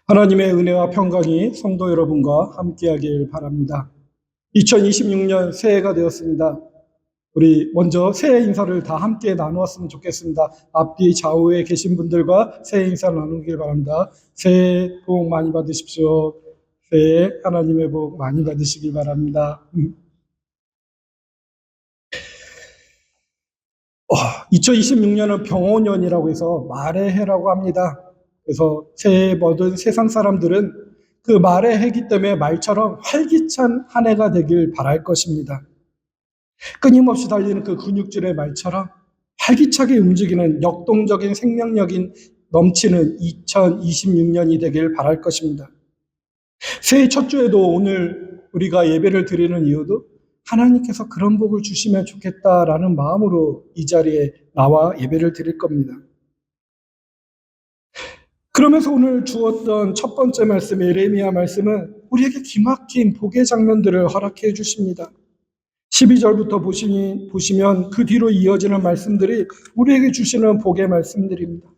하나님의 은혜와 평강이 성도 여러분과 함께하길 바랍니다. 2026년 새해가 되었습니다. 우리 먼저 새해 인사를 다 함께 나누었으면 좋겠습니다. 앞뒤 좌우에 계신 분들과 새해 인사를 나누길 바랍니다. 새해 복 많이 받으십시오. 새해 하나님의 복 많이 받으시길 바랍니다. 2026년은 병호년이라고 해서 말의 해라고 합니다. 그래서 새해 모든 세상 사람들은 그 말의 해기 때문에 말처럼 활기찬 한 해가 되길 바랄 것입니다. 끊임없이 달리는 그 근육질의 말처럼 활기차게 움직이는 역동적인 생명력인 넘치는 2026년이 되길 바랄 것입니다. 새해 첫 주에도 오늘 우리가 예배를 드리는 이유도 하나님께서 그런 복을 주시면 좋겠다라는 마음으로 이 자리에 나와 예배를 드릴 겁니다. 그러면서 오늘 주었던 첫 번째 말씀, 예레미야 말씀은 우리에게 기막힌 복의 장면들을 허락해 주십니다. 12절부터 보시면 그 뒤로 이어지는 말씀들이 우리에게 주시는 복의 말씀들입니다.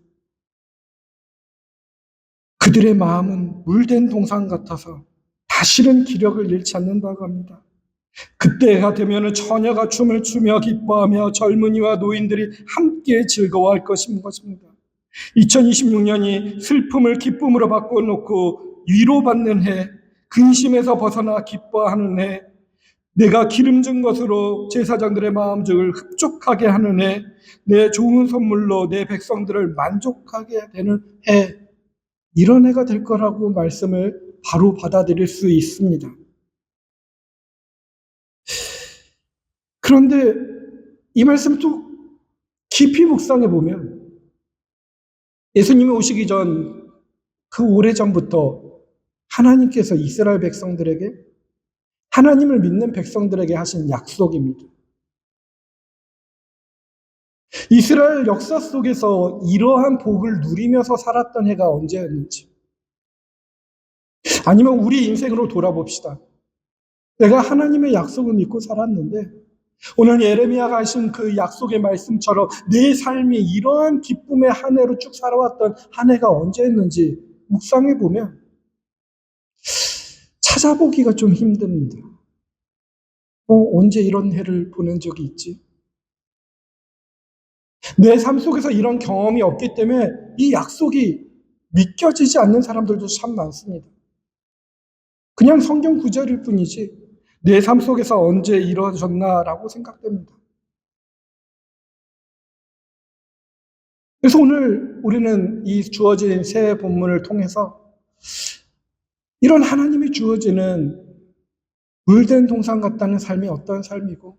그들의 마음은 물된 동상 같아서 다시는 기력을 잃지 않는다고 합니다. 그때가 되면 처녀가 춤을 추며 기뻐하며 젊은이와 노인들이 함께 즐거워할 것입니다. 2026년이 슬픔을 기쁨으로 바꿔놓고 위로받는 해, 근심에서 벗어나 기뻐하는 해, 내가 기름진 것으로 제사장들의 마음을 흡족하게 하는 해, 내 좋은 선물로 내 백성들을 만족하게 되는 해, 이런 해가 될 거라고 말씀을 바로 받아들일 수 있습니다. 그런데 이 말씀을 또 깊이 묵상해 보면 예수님이 오시기 전 그 오래전부터 하나님께서 이스라엘 백성들에게, 하나님을 믿는 백성들에게 하신 약속입니다. 이스라엘 역사 속에서 이러한 복을 누리면서 살았던 해가 언제였는지, 아니면 우리 인생으로 돌아봅시다. 내가 하나님의 약속을 믿고 살았는데 오늘 예레미야가 하신 그 약속의 말씀처럼 내 삶이 이러한 기쁨의 한 해로 쭉 살아왔던 한 해가 언제였는지 묵상해 보면 찾아보기가 좀 힘듭니다. 언제 이런 해를 보낸 적이 있지? 내 삶 속에서 이런 경험이 없기 때문에 이 약속이 믿겨지지 않는 사람들도 참 많습니다. 그냥 성경 구절일 뿐이지 내 삶 속에서 언제 이루어졌나라고 생각됩니다. 그래서 오늘 우리는 이 주어진 새 본문을 통해서 이런 하나님이 주어지는 물된 동상 같다는 삶이 어떤 삶이고,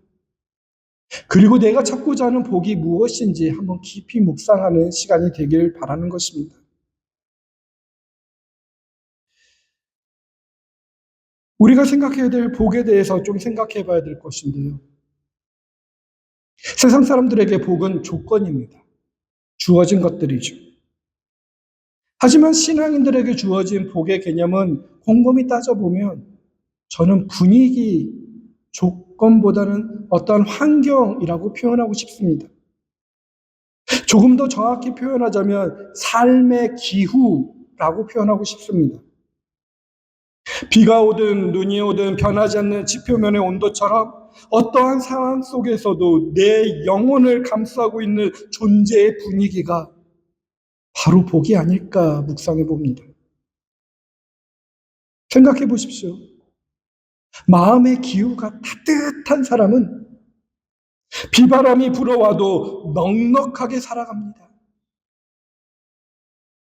그리고 내가 찾고자 하는 복이 무엇인지 한번 깊이 묵상하는 시간이 되길 바라는 것입니다. 우리가 생각해야 될 복에 대해서 좀 생각해 봐야 될 것인데요. 세상 사람들에게 복은 조건입니다. 주어진 것들이죠. 하지만 신앙인들에게 주어진 복의 개념은 곰곰이 따져보면 저는 분위기, 조건보다는 어떠한 환경이라고 표현하고 싶습니다. 조금 더 정확히 표현하자면 삶의 기후라고 표현하고 싶습니다. 비가 오든 눈이 오든 변하지 않는 지표면의 온도처럼 어떠한 상황 속에서도 내 영혼을 감싸고 있는 존재의 분위기가 바로 복이 아닐까 묵상해 봅니다. 생각해 보십시오. 마음의 기후가 따뜻한 사람은 비바람이 불어와도 넉넉하게 살아갑니다.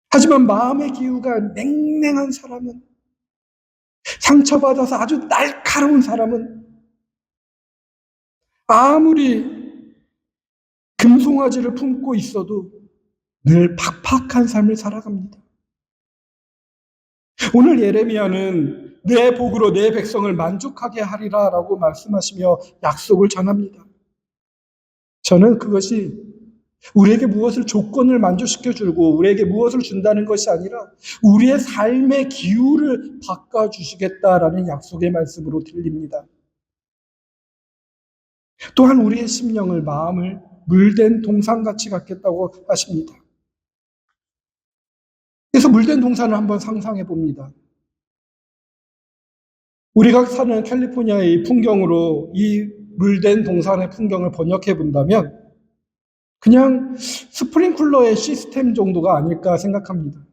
하지만 마음의 기후가 냉랭한 사람은, 상처받아서 아주 날카로운 사람은 아무리 금송아지를 품고 있어도 늘 팍팍한 삶을 살아갑니다. 오늘 예레미야는 내 복으로 내 백성을 만족하게 하리라 라고 말씀하시며 약속을 전합니다. 저는 그것이 우리에게 무엇을 조건을 만족시켜주고 우리에게 무엇을 준다는 것이 아니라 우리의 삶의 기후를 바꿔주시겠다라는 약속의 말씀으로 들립니다. 또한 우리의 심령을, 마음을 물된 동상같이 갖겠다고 하십니다. 그래서 물된 동산을 한번 상상해 봅니다. 우리가 사는 캘리포니아의 풍경으로 이 물된 동산의 풍경을 번역해 본다면 그냥 스프링클러의 시스템 정도가 아닐까 생각합니다.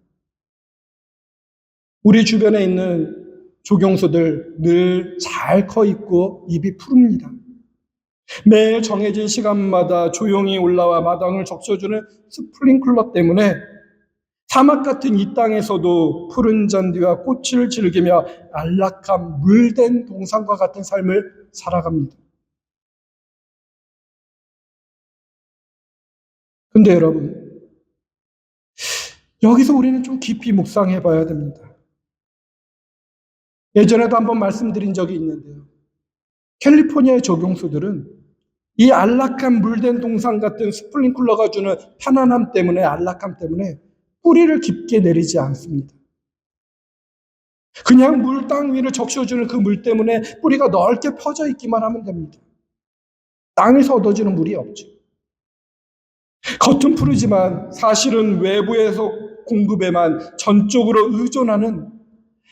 우리 주변에 있는 조경수들 늘 잘 커 있고 입이 푸릅니다. 매일 정해진 시간마다 조용히 올라와 마당을 적셔주는 스프링클러 때문에 사막 같은 이 땅에서도 푸른 잔디와 꽃을 즐기며 안락한 물된 동산과 같은 삶을 살아갑니다. 근데 여러분, 여기서 우리는 좀 깊이 묵상해 봐야 됩니다. 예전에도 한번 말씀드린 적이 있는데요. 캘리포니아의 조경수들은 이 안락한 물된 동산 같은 스프링클러가 주는 편안함 때문에, 안락함 때문에 뿌리를 깊게 내리지 않습니다. 그냥 물 땅 위를 적셔주는 그 물 때문에 뿌리가 넓게 퍼져 있기만 하면 됩니다. 땅에서 얻어지는 물이 없죠. 겉은 푸르지만 사실은 외부에서 공급에만 전적으로 의존하는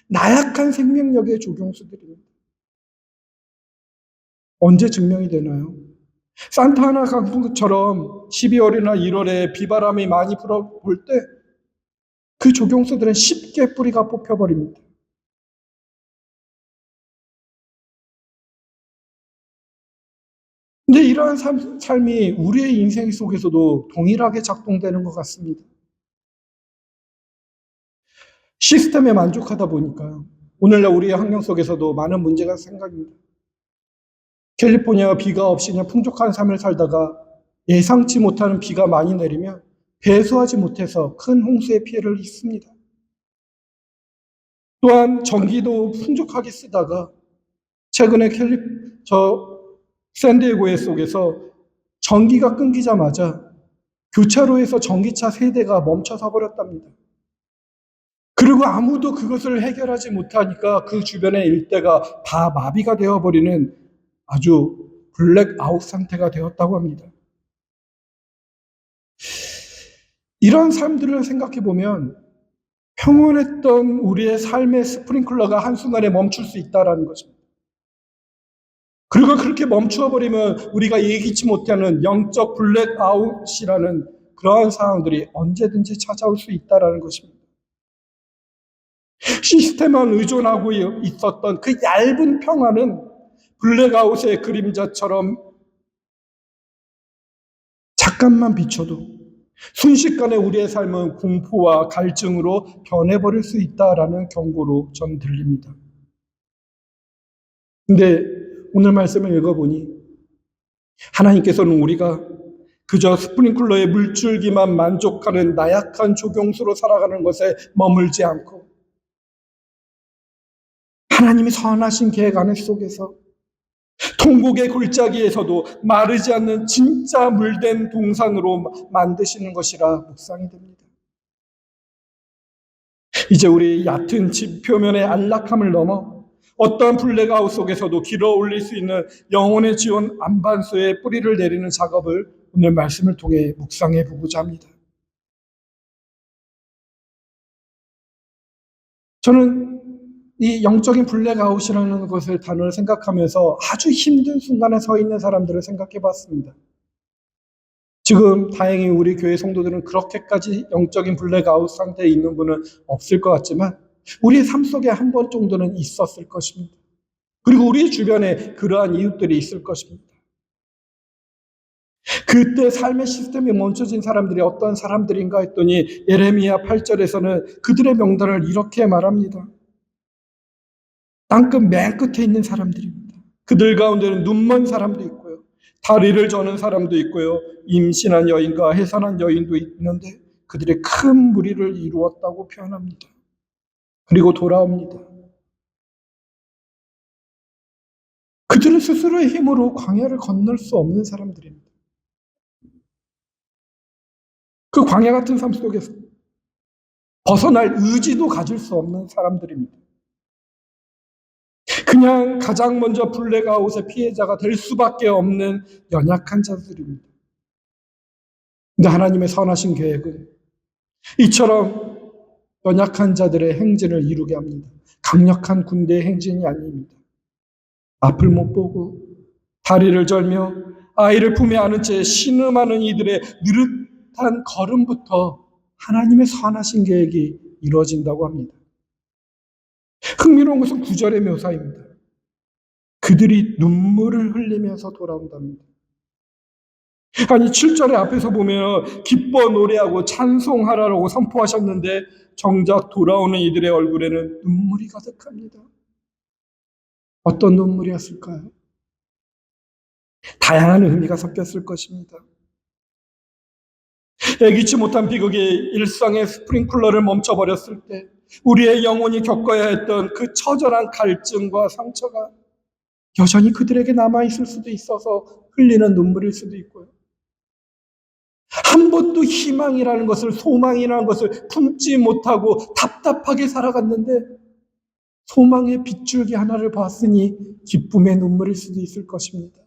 나약한 생명력의 조경수들입니다. 언제 증명이 되나요? 산타하나 강풍처럼 12월이나 1월에 비바람이 많이 불어올 때 그 조경수들은 쉽게 뿌리가 뽑혀버립니다. 근데 이러한 삶이 우리의 인생 속에서도 동일하게 작동되는 것 같습니다. 시스템에 만족하다 보니까 오늘날 우리의 환경 속에서도 많은 문제가 생깁니다. 캘리포니아가 비가 없이 그냥 풍족한 삶을 살다가 예상치 못하는 비가 많이 내리면 배수하지 못해서 큰 홍수의 피해를 입습니다. 또한 전기도 풍족하게 쓰다가 최근에 샌디에고의 속에서 전기가 끊기자마자 교차로에서 전기차 3대가 멈춰서 버렸답니다. 그리고 아무도 그것을 해결하지 못하니까 그 주변의 일대가 다 마비가 되어버리는 아주 블랙아웃 상태가 되었다고 합니다. 이런 삶들을 생각해 보면 평온했던 우리의 삶의 스프링클러가 한순간에 멈출 수 있다는 것입니다. 그리고 그렇게 멈추어버리면 우리가 예기치 못하는 영적 블랙아웃이라는 그러한 상황들이 언제든지 찾아올 수 있다는 것입니다. 시스템만 의존하고 있었던 그 얇은 평화는 블랙아웃의 그림자처럼 잠깐만 비춰도 순식간에 우리의 삶은 공포와 갈증으로 변해버릴 수 있다라는 경고로 전 들립니다. 근데 오늘 말씀을 읽어보니 하나님께서는 우리가 그저 스프링클러의 물줄기만 만족하는 나약한 조경수로 살아가는 것에 머물지 않고 하나님이 선하신 계획 안에 속에서 통곡의 골짜기에서도 마르지 않는 진짜 물된 동산으로 만드시는 것이라 묵상이 됩니다. 이제 우리 얕은 집 표면의 안락함을 넘어 어떠한 블랙아웃 속에서도 길어 올릴 수 있는 영혼의 지원 안반수에 뿌리를 내리는 작업을 오늘 말씀을 통해 묵상해 보고자 합니다. 저는 이 영적인 블랙아웃이라는 것을 단어를 생각하면서 아주 힘든 순간에 서 있는 사람들을 생각해 봤습니다. 지금 다행히 우리 교회 성도들은 그렇게까지 영적인 블랙아웃 상태에 있는 분은 없을 것 같지만 우리의 삶 속에 한 번 정도는 있었을 것입니다. 그리고 우리 주변에 그러한 이웃들이 있을 것입니다. 그때 삶의 시스템이 멈춰진 사람들이 어떤 사람들인가 했더니 예레미야 8절에서는 그들의 명단을 이렇게 말합니다. 땅끝 맨 끝에 있는 사람들입니다. 그들 가운데는 눈먼 사람도 있고요. 다리를 저는 사람도 있고요. 임신한 여인과 해산한 여인도 있는데 그들의 큰 무리를 이루었다고 표현합니다. 그리고 돌아옵니다. 그들은 스스로의 힘으로 광야를 건널 수 없는 사람들입니다. 그 광야 같은 삶 속에서 벗어날 의지도 가질 수 없는 사람들입니다. 그냥 가장 먼저 블랙아웃의 피해자가 될 수밖에 없는 연약한 자들입니다. 근데 하나님의 선하신 계획은 이처럼 연약한 자들의 행진을 이루게 합니다. 강력한 군대의 행진이 아닙니다. 앞을 못 보고 다리를 절며 아이를 품에 안은 채 신음하는 이들의 느긋한 걸음부터 하나님의 선하신 계획이 이루어진다고 합니다. 흥미로운 것은 9절의 묘사입니다. 그들이 눈물을 흘리면서 돌아온답니다. 아니 7절의 앞에서 보면 기뻐 노래하고 찬송하라고 선포하셨는데 정작 돌아오는 이들의 얼굴에는 눈물이 가득합니다. 어떤 눈물이었을까요? 다양한 의미가 섞였을 것입니다. 예기치 못한 비극이 일상의 스프링클러를 멈춰버렸을 때 우리의 영혼이 겪어야 했던 그 처절한 갈증과 상처가 여전히 그들에게 남아있을 수도 있어서 흘리는 눈물일 수도 있고요. 한 번도 희망이라는 것을, 소망이라는 것을 품지 못하고 답답하게 살아갔는데 소망의 빗줄기 하나를 봤으니 기쁨의 눈물일 수도 있을 것입니다.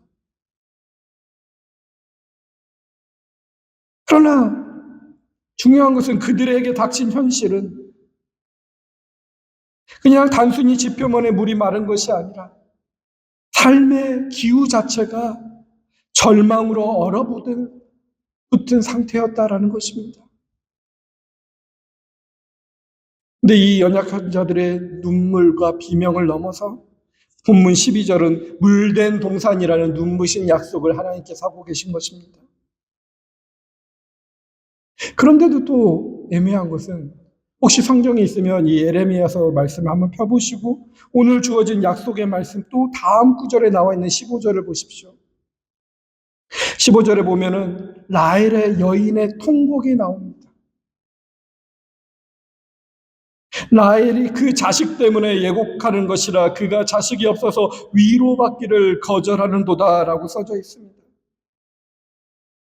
그러나 중요한 것은 그들에게 닥친 현실은 그냥 단순히 지표면에 물이 마른 것이 아니라 삶의 기후 자체가 절망으로 얼어붙은 상태였다라는 것입니다. 근데 이 연약한 자들의 눈물과 비명을 넘어서 본문 12절은 물된 동산이라는 눈부신 약속을 하나님께서 하고 계신 것입니다. 그런데도 또 애매한 것은 혹시 성경에 있으면 이 예레미야서 말씀을 한번 펴보시고 오늘 주어진 약속의 말씀 또 다음 구절에 나와 있는 15절을 보십시오. 15절에 보면은 라헬의 여인의 통곡이 나옵니다. 라헬이 그 자식 때문에 예곡하는 것이라 그가 자식이 없어서 위로받기를 거절하는도다라고 써져 있습니다.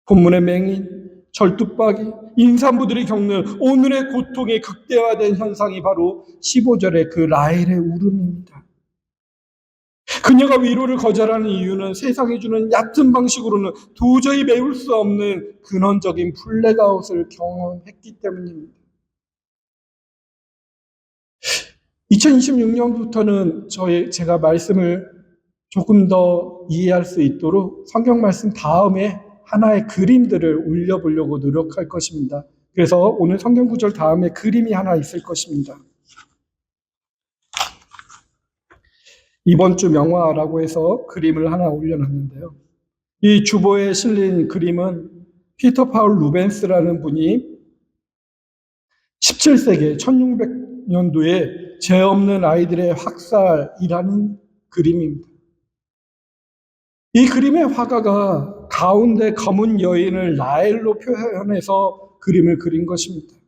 본문의 맹인, 절뚝박이, 임산부들이 겪는 오늘의 고통이 극대화된 현상이 바로 15절의 그 라헬의 울음입니다. 그녀가 위로를 거절하는 이유는 세상이 주는 얕은 방식으로는 도저히 메울 수 없는 근원적인 블랙아웃을 경험했기 때문입니다. 2026년부터는 제가 말씀을 조금 더 이해할 수 있도록 성경 말씀 다음에 하나의 그림들을 올려보려고 노력할 것입니다. 그래서 오늘 성경 구절 다음에 그림이 하나 있을 것입니다. 이번 주 명화라고 해서 그림을 하나 올려놨는데요. 이 주보에 실린 그림은 피터 파울 루벤스라는 분이 17세기 1600년도에 죄 없는 아이들의 학살이라는 그림입니다. 이 그림의 화가가 가운데 검은 여인을 라헬로 표현해서 그림을 그린 것입니다.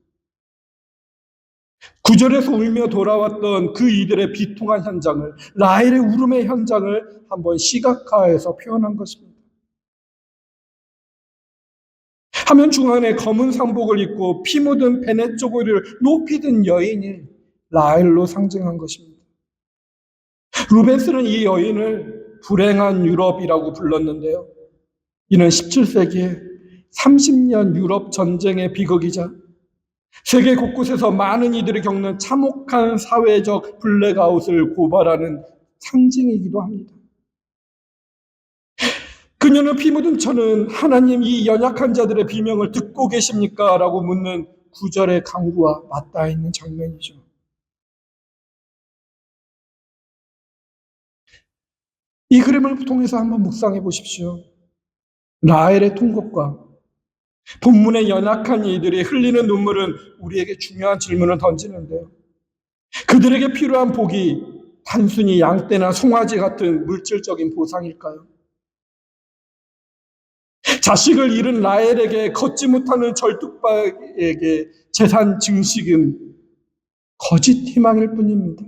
구절에서 울며 돌아왔던 그 이들의 비통한 현장을, 라헬의 울음의 현장을 한번 시각화해서 표현한 것입니다. 화면 중앙에 검은 상복을 입고 피 묻은 베네 쪼고리를 높이 든 여인이 라헬로 상징한 것입니다. 루벤스는 이 여인을 불행한 유럽이라고 불렀는데요. 이는 17세기에 30년 유럽 전쟁의 비극이자 세계 곳곳에서 많은 이들이 겪는 참혹한 사회적 블랙아웃을 고발하는 상징이기도 합니다. 그녀는 피 묻은 처는 하나님 이 연약한 자들의 비명을 듣고 계십니까? 라고 묻는 구절의 강구와 맞닿아 있는 장면이죠. 이 그림을 통해서 한번 묵상해 보십시오. 라헬의 통곡과 본문의 연약한 이들이 흘리는 눈물은 우리에게 중요한 질문을 던지는데요. 그들에게 필요한 복이 단순히 양떼나 송아지 같은 물질적인 보상일까요? 자식을 잃은 라헬에게 걷지 못하는 절뚝박에게 재산 증식은 거짓 희망일 뿐입니다.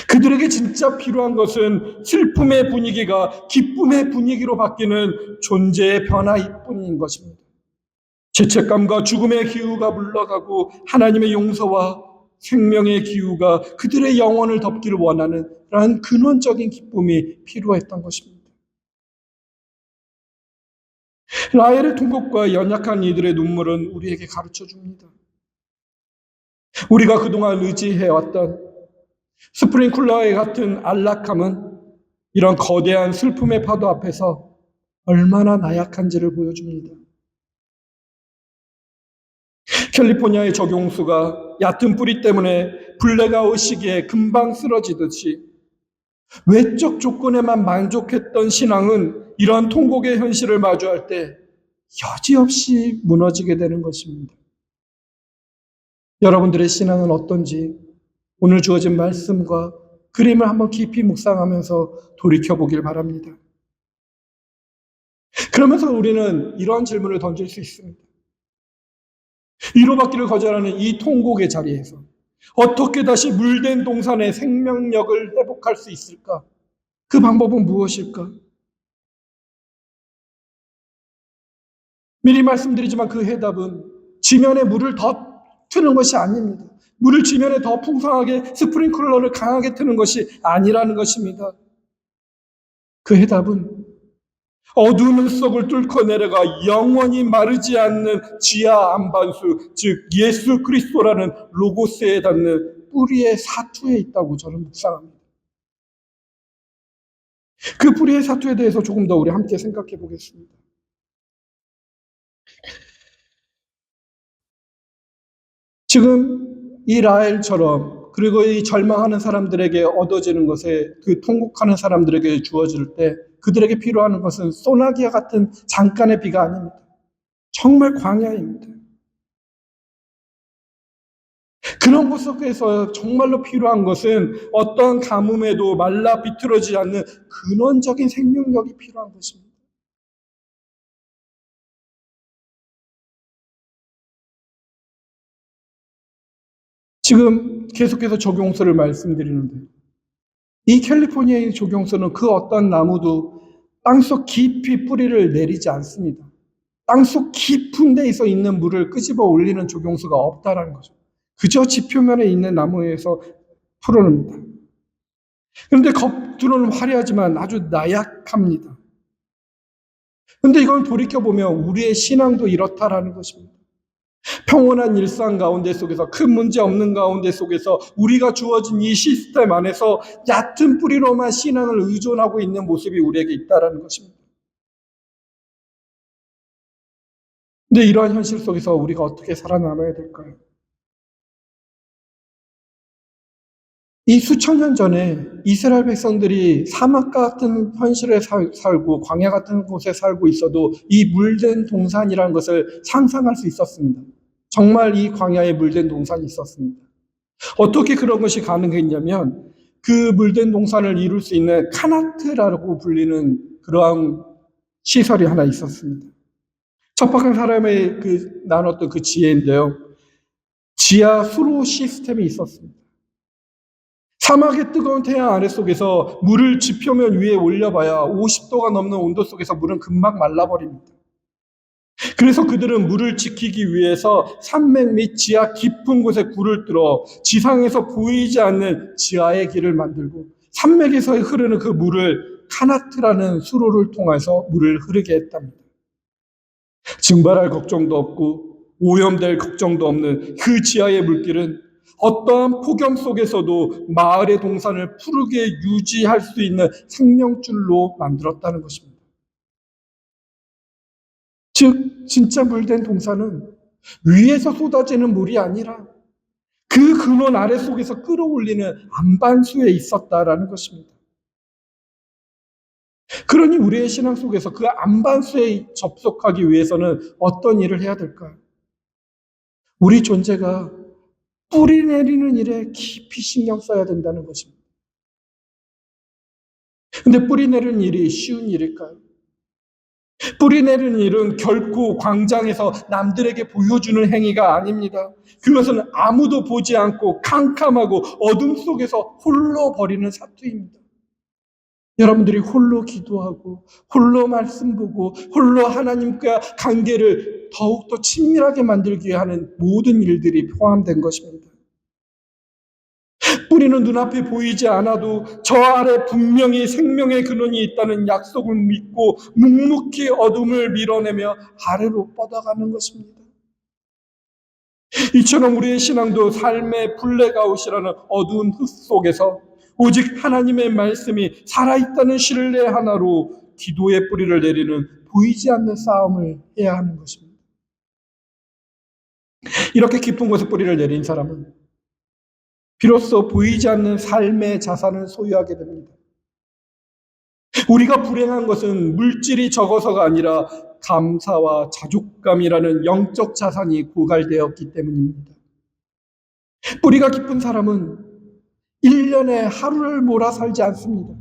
그들에게 진짜 필요한 것은 슬픔의 분위기가 기쁨의 분위기로 바뀌는 존재의 변화일 뿐인 것입니다. 죄책감과 죽음의 기후가 물러가고 하나님의 용서와 생명의 기후가 그들의 영혼을 덮기를 원하는 그러한 근원적인 기쁨이 필요했던 것입니다. 라헬의 통곡과 연약한 이들의 눈물은 우리에게 가르쳐 줍니다. 우리가 그동안 의지해왔던 스프링클러에 같은 안락함은 이런 거대한 슬픔의 파도 앞에서 얼마나 나약한지를 보여줍니다. 캘리포니아의 적용수가 얕은 뿌리 때문에 블랙아웃 시기에 금방 쓰러지듯이 외적 조건에만 만족했던 신앙은 이런 통곡의 현실을 마주할 때 여지없이 무너지게 되는 것입니다. 여러분들의 신앙은 어떤지 오늘 주어진 말씀과 그림을 한번 깊이 묵상하면서 돌이켜보길 바랍니다. 그러면서 우리는 이런 질문을 던질 수 있습니다. 위로받기를 거절하는 이 통곡의 자리에서 어떻게 다시 물된 동산의 생명력을 회복할 수 있을까? 그 방법은 무엇일까? 미리 말씀드리지만 그 해답은 지면에 물을 더 트는 것이 아닙니다. 물을 지면에 더 풍성하게 스프링클러를 강하게 트는 것이 아니라는 것입니다. 그 해답은 어두운 속을 뚫고 내려가 영원히 마르지 않는 지하 안반수, 즉 예수 그리스도라는 로고스에 닿는 뿌리의 사투에 있다고 저는 묵상합니다. 그 뿌리의 사투에 대해서 조금 더 우리 함께 생각해 보겠습니다. 지금 이 라헬처럼 그리고 이 절망하는 사람들에게 얻어지는 것에 그 통곡하는 사람들에게 주어질 때 그들에게 필요한 것은 소나기와 같은 잠깐의 비가 아닙니다. 정말 광야입니다. 그런 곳 속에서 정말로 필요한 것은 어떤 가뭄에도 말라 비틀어지지 않는 근원적인 생명력이 필요한 것입니다. 지금 계속해서 적용서를 말씀드리는데 이 캘리포니아의 적용서는 그 어떤 나무도 땅속 깊이 뿌리를 내리지 않습니다. 땅속 깊은 데에서 있는 물을 끄집어 올리는 조경수가 없다라는 거죠. 그저 지표면에 있는 나무에서 풀어냅니다. 그런데 겉으로는 화려하지만 아주 나약합니다. 그런데 이걸 돌이켜보면 우리의 신앙도 이렇다라는 것입니다. 평온한 일상 가운데 속에서 큰 문제 없는 가운데 속에서 우리가 주어진 이 시스템 안에서 얕은 뿌리로만 신앙을 의존하고 있는 모습이 우리에게 있다라는 것입니다. 근데 이러한 현실 속에서 우리가 어떻게 살아남아야 될까요? 이 수천 년 전에 이스라엘 백성들이 사막 같은 현실에 살고 광야 같은 곳에 살고 있어도 이 물된 동산이라는 것을 상상할 수 있었습니다. 정말 이 광야에 물된 동산이 있었습니다. 어떻게 그런 것이 가능했냐면 그 물된 동산을 이룰 수 있는 카나트라고 불리는 그러한 시설이 하나 있었습니다. 척박한 사람의 나눴던 그 지혜인데요. 지하 수로 시스템이 있었습니다. 사막의 뜨거운 태양 아래 속에서 물을 지표면 위에 올려봐야 50도가 넘는 온도 속에서 물은 금방 말라버립니다. 그래서 그들은 물을 지키기 위해서 산맥 및 지하 깊은 곳에 굴을 뚫어 지상에서 보이지 않는 지하의 길을 만들고 산맥에서 흐르는 그 물을 카나트라는 수로를 통해서 물을 흐르게 했답니다. 증발할 걱정도 없고 오염될 걱정도 없는 그 지하의 물길은 어떠한 폭염 속에서도 마을의 동산을 푸르게 유지할 수 있는 생명줄로 만들었다는 것입니다. 즉 진짜 물된 동산은 위에서 쏟아지는 물이 아니라 그 근원 아래 속에서 끌어올리는 안반수에 있었다라는 것입니다. 그러니 우리의 신앙 속에서 그 안반수에 접속하기 위해서는 어떤 일을 해야 될까요? 우리 존재가 뿌리 내리는 일에 깊이 신경 써야 된다는 것입니다. 근데 뿌리 내리는 일이 쉬운 일일까요? 뿌리 내리는 일은 결코 광장에서 남들에게 보여주는 행위가 아닙니다. 그것은 아무도 보지 않고 캄캄하고 어둠 속에서 홀로 버리는 사투입니다. 여러분들이 홀로 기도하고 홀로 말씀 보고 홀로 하나님과 관계를 더욱더 친밀하게 만들기 위해 하는 모든 일들이 포함된 것입니다. 뿌리는 눈앞에 보이지 않아도 저 아래 분명히 생명의 근원이 있다는 약속을 믿고 묵묵히 어둠을 밀어내며 아래로 뻗어가는 것입니다. 이처럼 우리의 신앙도 삶의 블랙아웃이라는 어두운 흙 속에서 오직 하나님의 말씀이 살아있다는 신뢰 하나로 기도의 뿌리를 내리는 보이지 않는 싸움을 해야 하는 것입니다. 이렇게 깊은 곳에 뿌리를 내린 사람은 비로소 보이지 않는 삶의 자산을 소유하게 됩니다. 우리가 불행한 것은 물질이 적어서가 아니라 감사와 자족감이라는 영적 자산이 고갈되었기 때문입니다. 뿌리가 깊은 사람은 1년에 하루를 몰아 살지 않습니다.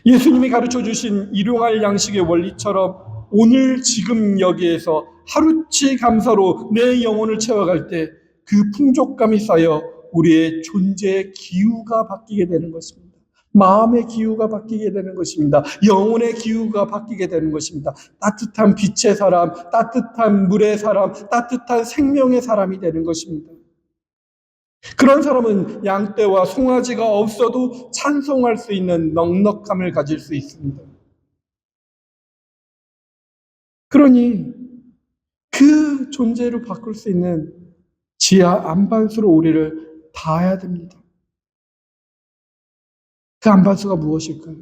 예수님이 가르쳐 주신 일용할 양식의 원리처럼 오늘 지금 여기에서 하루치 감사로 내 영혼을 채워갈 때 그 풍족감이 쌓여 우리의 존재의 기후가 바뀌게 되는 것입니다. 마음의 기후가 바뀌게 되는 것입니다. 영혼의 기후가 바뀌게 되는 것입니다. 따뜻한 빛의 사람, 따뜻한 물의 사람, 따뜻한 생명의 사람이 되는 것입니다. 그런 사람은 양떼와 송아지가 없어도 찬송할 수 있는 넉넉함을 가질 수 있습니다. 그러니 그 존재로 바꿀 수 있는 지하 안반수로 우리를 닿아야 됩니다. 그 안반수가 무엇일까요?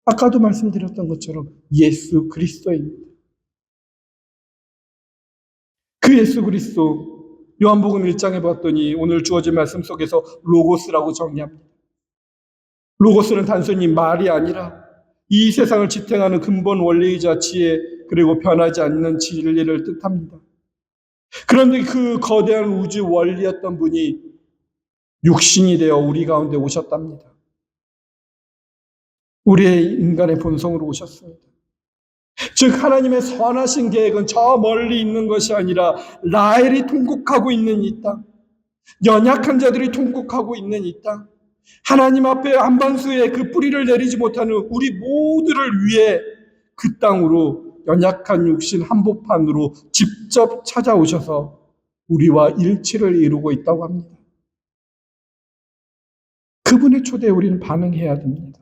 아까도 말씀드렸던 것처럼 예수 그리스도입니다. 그 예수 그리스도, 요한복음 1장에 봤더니 오늘 주어진 말씀 속에서 로고스라고 정의합니다. 로고스는 단순히 말이 아니라 이 세상을 지탱하는 근본 원리이자 지혜, 그리고 변하지 않는 진리를 뜻합니다. 그런데 그 거대한 우주 원리였던 분이 육신이 되어 우리 가운데 오셨답니다. 우리의 인간의 본성으로 오셨습니다. 즉 하나님의 선하신 계획은 저 멀리 있는 것이 아니라 라헬이 통곡하고 있는 이 땅, 연약한 자들이 통곡하고 있는 이 땅, 하나님 앞에 한반수에 그 뿌리를 내리지 못하는 우리 모두를 위해 그 땅으로 연약한 육신 한복판으로 직접 찾아오셔서 우리와 일치를 이루고 있다고 합니다. 그분의 초대에 우리는 반응해야 됩니다.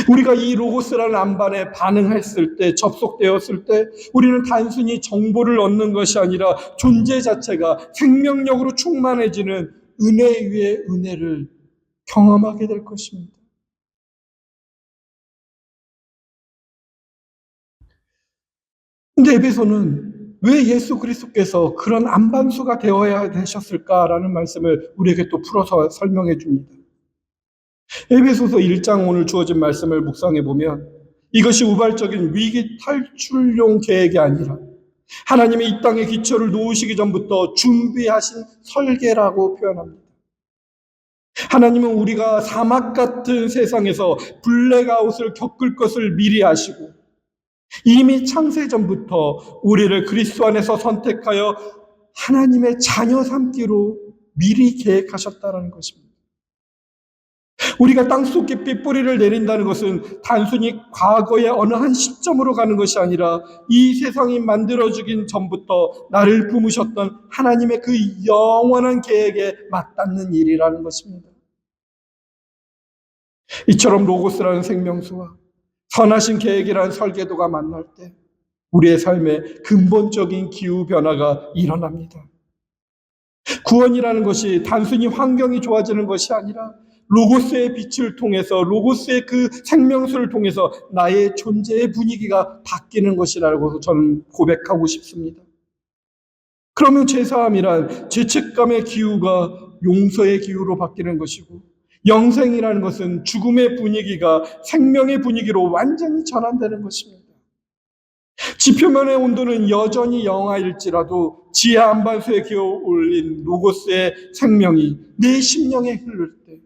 우리가 이 로고스라는 안반에 반응했을 때, 접속되었을 때 우리는 단순히 정보를 얻는 것이 아니라 존재 자체가 생명력으로 충만해지는 은혜 위에 은혜를 경험하게 될 것입니다. 근데 에베소는 왜 예수 그리스도께서 그런 안반수가 되어야 되셨을까라는 말씀을 우리에게 또 풀어서 설명해 줍니다. 에베소서 1장 오늘 주어진 말씀을 묵상해 보면 이것이 우발적인 위기 탈출용 계획이 아니라 하나님이 이 땅의 기초를 놓으시기 전부터 준비하신 설계라고 표현합니다. 하나님은 우리가 사막 같은 세상에서 블랙아웃을 겪을 것을 미리 아시고 이미 창세 전부터 우리를 그리스도 안에서 선택하여 하나님의 자녀 삼기로 미리 계획하셨다는 것입니다. 우리가 땅속 깊이 뿌리를 내린다는 것은 단순히 과거의 어느 한 시점으로 가는 것이 아니라 이 세상이 만들어지긴 전부터 나를 품으셨던 하나님의 그 영원한 계획에 맞닿는 일이라는 것입니다. 이처럼 로고스라는 생명수와 선하신 계획이라는 설계도가 만날 때 우리의 삶에 근본적인 기후 변화가 일어납니다. 구원이라는 것이 단순히 환경이 좋아지는 것이 아니라 로고스의 빛을 통해서, 로고스의 그 생명수를 통해서 나의 존재의 분위기가 바뀌는 것이라고 저는 고백하고 싶습니다. 그러면 죄사함이란 죄책감의 기후가 용서의 기후로 바뀌는 것이고, 영생이라는 것은 죽음의 분위기가 생명의 분위기로 완전히 전환되는 것입니다. 지표면의 온도는 여전히 영하일지라도 지하 안반수에 기어 올린 로고스의 생명이 내 심령에 흐를 때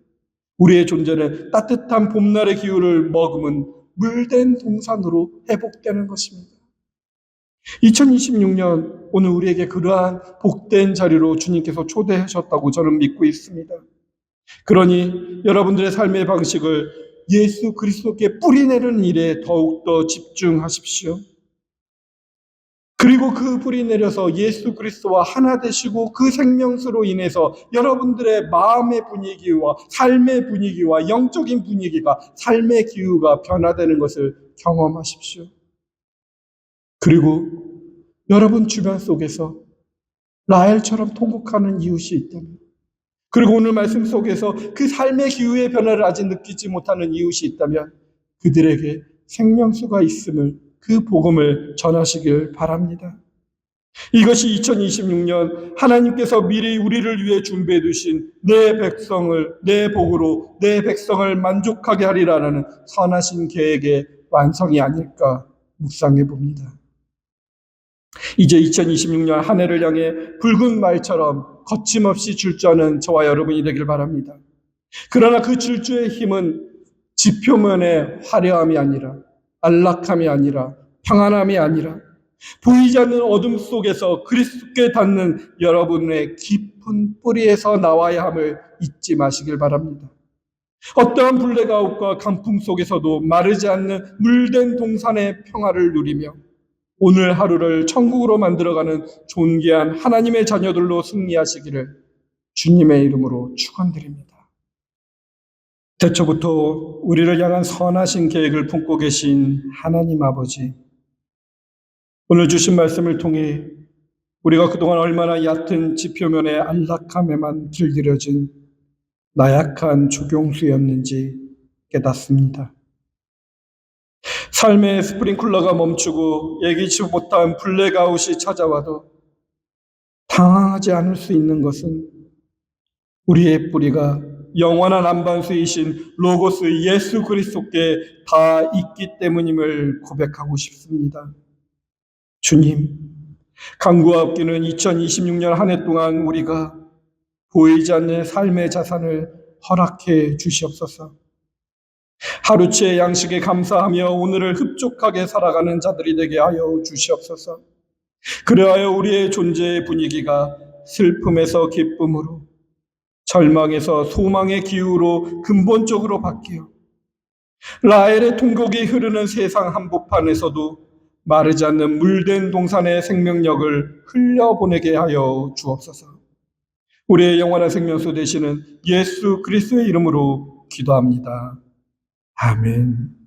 우리의 존재는 따뜻한 봄날의 기후를 머금은 물된 동산으로 회복되는 것입니다. 2026년 오늘 우리에게 그러한 복된 자리로 주님께서 초대하셨다고 저는 믿고 있습니다. 그러니 여러분들의 삶의 방식을 예수 그리스도께 뿌리내리는 일에 더욱더 집중하십시오. 그리고 그 뿌리 내려서 예수 그리스도와 하나 되시고 그 생명수로 인해서 여러분들의 마음의 분위기와 삶의 분위기와 영적인 분위기가, 삶의 기후가 변화되는 것을 경험하십시오. 그리고 여러분 주변 속에서 라헬처럼 통곡하는 이웃이 있다면, 그리고 오늘 말씀 속에서 그 삶의 기후의 변화를 아직 느끼지 못하는 이웃이 있다면 그들에게 생명수가 있음을, 그 복음을 전하시길 바랍니다. 이것이 2026년 하나님께서 미리 우리를 위해 준비해 두신 내 복으로 내 백성을 만족하게 하리라는 선하신 계획의 완성이 아닐까 묵상해 봅니다. 이제 2026년 한 해를 향해 붉은 말처럼 거침없이 질주하는 저와 여러분이 되길 바랍니다. 그러나 그 질주의 힘은 지표면의 화려함이 아니라, 안락함이 아니라, 평안함이 아니라, 보이지 않는 어둠 속에서 그리스도께 닿는 여러분의 깊은 뿌리에서 나와야 함을 잊지 마시길 바랍니다. 어떠한 블랙아웃과 강풍 속에서도 마르지 않는 물된 동산의 평화를 누리며 오늘 하루를 천국으로 만들어가는 존귀한 하나님의 자녀들로 승리하시기를 주님의 이름으로 축원드립니다. 태초부터 우리를 향한 선하신 계획을 품고 계신 하나님 아버지, 오늘 주신 말씀을 통해 우리가 그동안 얼마나 얕은 지표면의 안락함에만 길들여진 나약한 조경수였는지 깨닫습니다. 삶의 스프링클러가 멈추고 예기치 못한 블랙아웃이 찾아와도 당황하지 않을 수 있는 것은 우리의 뿌리가 영원한 안반수이신 로고스 예수 그리스도께 다 있기 때문임을 고백하고 싶습니다. 주님, 간구와 없기는 2026년 한 해 동안 우리가 보이지 않는 삶의 자산을 허락해 주시옵소서. 하루치의 양식에 감사하며 오늘을 흡족하게 살아가는 자들이 되게 하여 주시옵소서. 그리하여 우리의 존재의 분위기가 슬픔에서 기쁨으로, 절망에서 소망의 기후로 근본적으로 바뀌어 라헬의 통곡이 흐르는 세상 한복판에서도 마르지 않는 물된 동산의 생명력을 흘려보내게 하여 주옵소서. 우리의 영원한 생명수 되시는 예수 그리스도의 이름으로 기도합니다. 아멘.